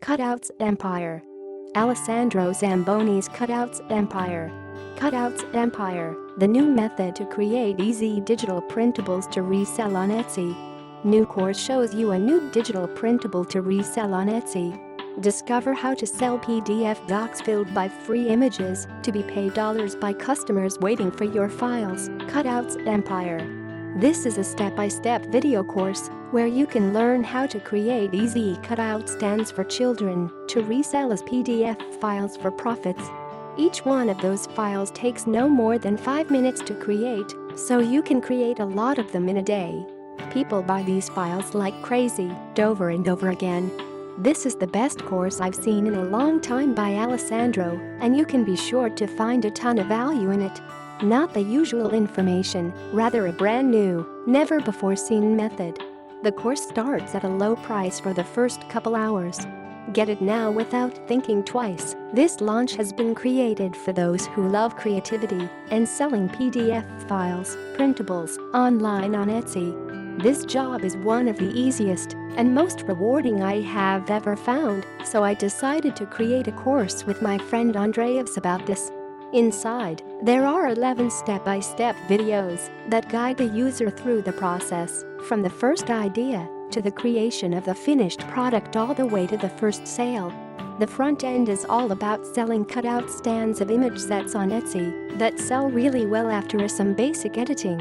Cutouts Empire. Alessandro Zamboni's Cutouts Empire. Cutouts Empire, the new method to create easy digital printables to resell on Etsy. New course shows you a new digital printable to resell on Etsy. Discover how to sell PDF docs filled by free images to be paid dollars by customers waiting for your files. Cutouts Empire. This is a step-by-step video course where you can learn how to create easy cutout stands for children to resell as PDF files for profits. Each one of those files takes no more than 5 minutes to create, so you can create a lot of them in a day. People buy these files like crazy, over and over again. This is the best course I've seen in a long time by Alessandro, and you can be sure to find a ton of value in it. Not the usual information, rather a brand new, never-before-seen method. The course starts at a low price for the first couple hours. Get it now without thinking twice. This launch has been created for those who love creativity and selling PDF files, printables, online on Etsy. This job is one of the easiest and most rewarding I have ever found, so I decided to create a course with my friend Andreas about this. Inside, there are 11 step-by-step videos that guide the user through the process, from the first idea to the creation of the finished product all the way to the first sale. The front end is all about selling cutout stands of image sets on Etsy that sell really well after some basic editing.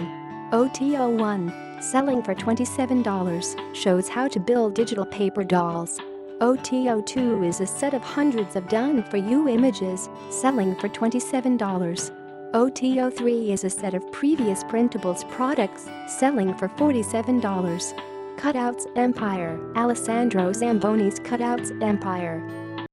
OTO 1, selling for $27, shows how to build digital paper dolls. OTO 2 is a set of hundreds of done-for-you images, selling for $27. OTO 3 is a set of previous printables products, selling for $47. Cutouts Empire. Alessandro Zamboni's Cutouts Empire.